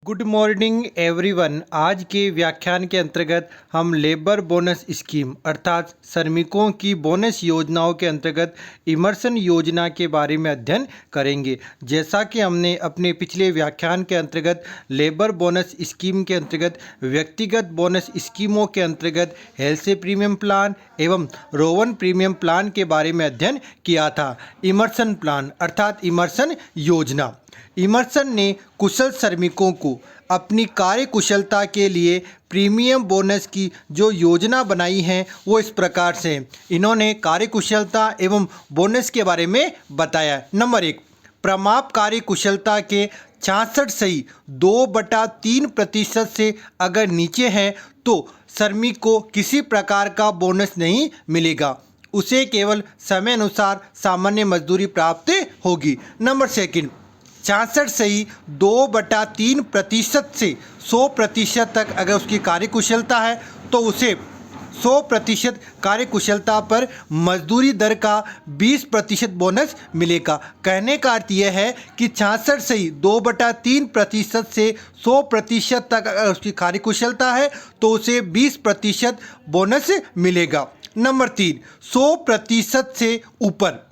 Good morning everyone. आज के व्याख्यान के अंतर्गत हम लेबर बोनस स्कीम अर्थात श्रमिकों की बोनस योजनाओं के अंतर्गत इमर्सन योजना के बारे में अध्ययन करेंगे। जैसा कि हमने अपने पिछले व्याख्यान के अंतर्गत लेबर बोनस स्कीम के अंतर्गत व्यक्तिगत बोनस स्कीमों के अंतर्गत हेल्थ प्रीमियम प्लान एवं रोवन प्रीमियम प्लान के बारे में अध्ययन किया था। इमर्सन प्लान अर्थात इमर्सन योजना। इमर्सन ने कुशल श्रमिकों को अपनी कार्य कुशलता के लिए प्रीमियम बोनस की जो योजना बनाई है वो इस प्रकार से है। इन्होंने कार्य कुशलता एवं बोनस के बारे में बताया। नंबर 1, प्रमाप कार्य कुशलता के 66 सही 2/3% से अगर नीचे हैं तो श्रमिक को किसी प्रकार का बोनस नहीं मिलेगा, उसे केवल समय अनुसार सामान्य मजदूरी प्राप्त होगी। नंबर 2, 66 सही 2/3% से 100% तक अगर उसकी कार्यकुशलता है तो उसे 100% कार्यकुशलता पर मजदूरी दर का 20% बोनस मिलेगा। कहने का अर्थ यह है कि 66 सही 2/3% से 100% तक अगर उसकी कार्यकुशलता है तो उसे 20% बोनस मिलेगा। नंबर 3, 100% से ऊपर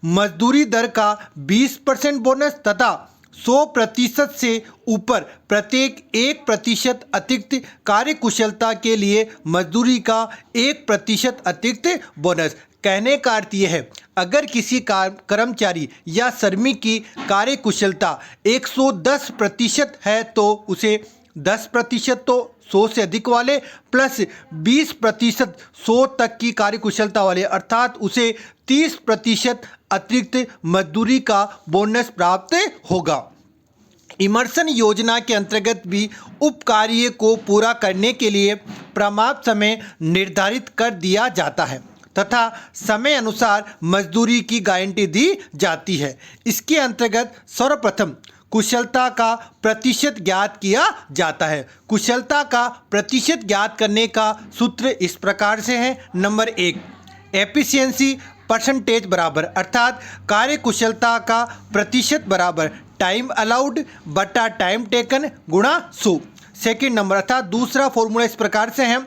मजदूरी दर का 20% बोनस तथा 100% से ऊपर प्रत्येक 1% अतिरिक्त कार्यकुशलता के लिए मजदूरी का 1% अतिरिक्त बोनस। कहने का अर्थ यह है, अगर किसी कर्मचारी या श्रमिक की कार्यकुशलता 110% है तो उसे 10% तो 100 से अधिक वाले प्लस 20% 100 तक की कार्यकुशलता वाले अर्थात उसे 30% अतिरिक्त मजदूरी का बोनस प्राप्त होगा। इमर्सन योजना के अंतर्गत भी उप कार्य को पूरा करने के लिए प्रमाप समय निर्धारित कर दिया जाता है तथा समय अनुसार मजदूरी की गारंटी दी जाती है। इसके अंतर्गत सर्वप्रथम कुशलता का प्रतिशत ज्ञात किया जाता है। कुशलता का प्रतिशत ज्ञात करने का सूत्र इस प्रकार से है। नंबर 1, एफिशिएंसी परसेंटेज बराबर अर्थात कार्य कुशलता का प्रतिशत बराबर टाइम अलाउड बटा टाइम टेकन गुणा 100। सेकेंड नंबर अर्थात दूसरा फॉर्मूला इस प्रकार से है,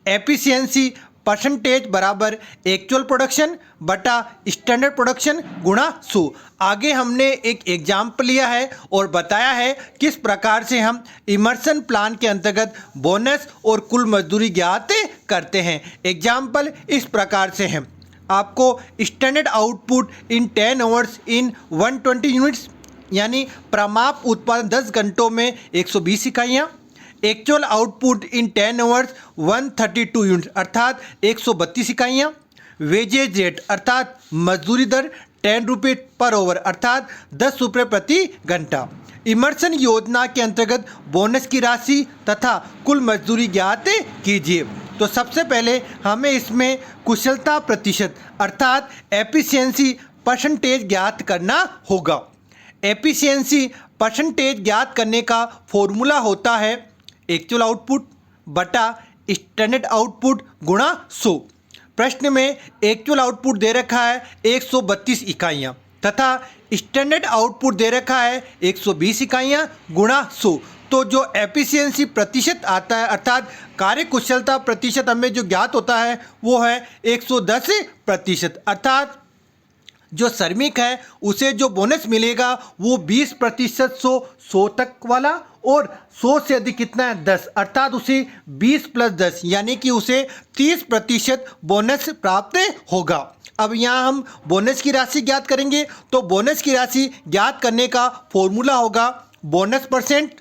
एफिशिएंसी परसेंटेज बराबर एक्चुअल प्रोडक्शन बटा स्टैंडर्ड प्रोडक्शन गुणा 100। आगे हमने एक एग्जाम्पल लिया है और बताया है किस प्रकार से हम इमर्सन प्लान के अंतर्गत बोनस और कुल मजदूरी ज्ञात करते हैं। एग्जाम्पल इस प्रकार से है, आपको standard output in 10 hours in 120 units यानी प्रमाप उत्पादन 10 घंटों में 120 इकाइयाँ, एक्चुअल आउटपुट इन 10 आवर्स 132 यूनिट अर्थात 132 इकाइयाँ, वेजेज रेट अर्थात मजदूरी दर 10 रुपये पर आवर अर्थात 10 रुपये प्रति घंटा। इमर्सन योजना के अंतर्गत बोनस की राशि तथा कुल मजदूरी ज्ञात कीजिए। तो सबसे पहले हमें इसमें कुशलता प्रतिशत अर्थात एफिशिएंसी परसेंटेज ज्ञात करना होगा। एफिशिएंसी परसेंटेज ज्ञात करने का फॉर्मूला होता है एक्चुअल आउटपुट बटा स्टैंडर्ड आउटपुट गुणा 100। प्रश्न में एक्चुअल आउटपुट दे रखा है 132 इकाइयाँ तथा स्टैंडर्ड आउटपुट दे रखा है 120 इकाइयाँ गुणा 100। तो जो एफिशिएंसी प्रतिशत आता है अर्थात कार्य कुशलता प्रतिशत हमें जो ज्ञात होता है वो है 110% अर्थात जो श्रमिक है उसे जो बोनस मिलेगा वो 20% 100 तक वाला और 100 से अधिक कितना है 10 अर्थात उसे 20 + 10 यानी कि उसे 30% बोनस प्राप्त होगा। अब यहाँ हम बोनस की राशि ज्ञात करेंगे तो बोनस की राशि ज्ञात करने का फॉर्मूला होगा बोनस परसेंट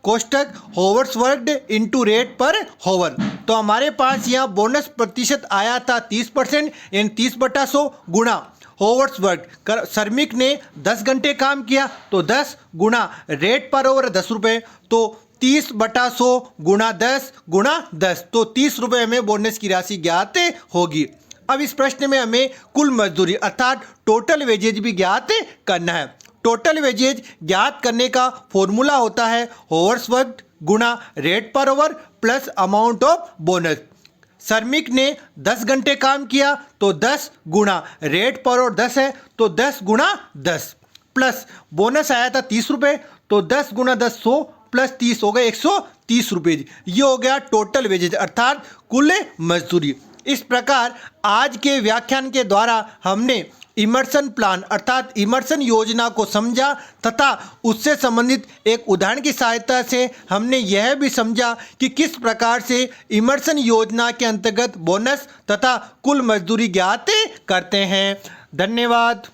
कोष्टक होवर्स वर्कड इंटू रेट पर होवर। तो हमारे पास यहाँ बोनस प्रतिशत आया था 30% यानी 30/100 गुणा होवर्स वर्क। श्रमिक ने 10 घंटे काम किया तो 10 गुणा रेट पर ओवर 10 रुपये तो 30/100 गुणा 10 गुणा 10 तो 30 रुपये हमें बोनस की राशि ज्ञात होगी। अब इस प्रश्न में हमें कुल मजदूरी अर्थात टोटल वेजेज भी ज्ञात करना है। टोटल वेजेज ज्ञात करने का फॉर्मूला होता है होवर्स वर्क गुणा रेट पर over plus amount of bonus. श्रमिक ने 10 घंटे काम किया तो 10 गुणा रेट पर और 10 है तो 10 गुणा 10 प्लस बोनस आया था 30 रुपये तो 10 गुणा 10 100 प्लस 30 हो गए 130 रुपये। ये हो गया टोटल वेजेज अर्थात कुल मजदूरी। इस प्रकार आज के व्याख्यान के द्वारा हमने इमर्शन प्लान अर्थात इमर्शन योजना को समझा तथा उससे संबंधित एक उदाहरण की सहायता से हमने यह भी समझा कि किस प्रकार से इमर्शन योजना के अंतर्गत बोनस तथा कुल मजदूरी ज्ञात करते हैं। धन्यवाद।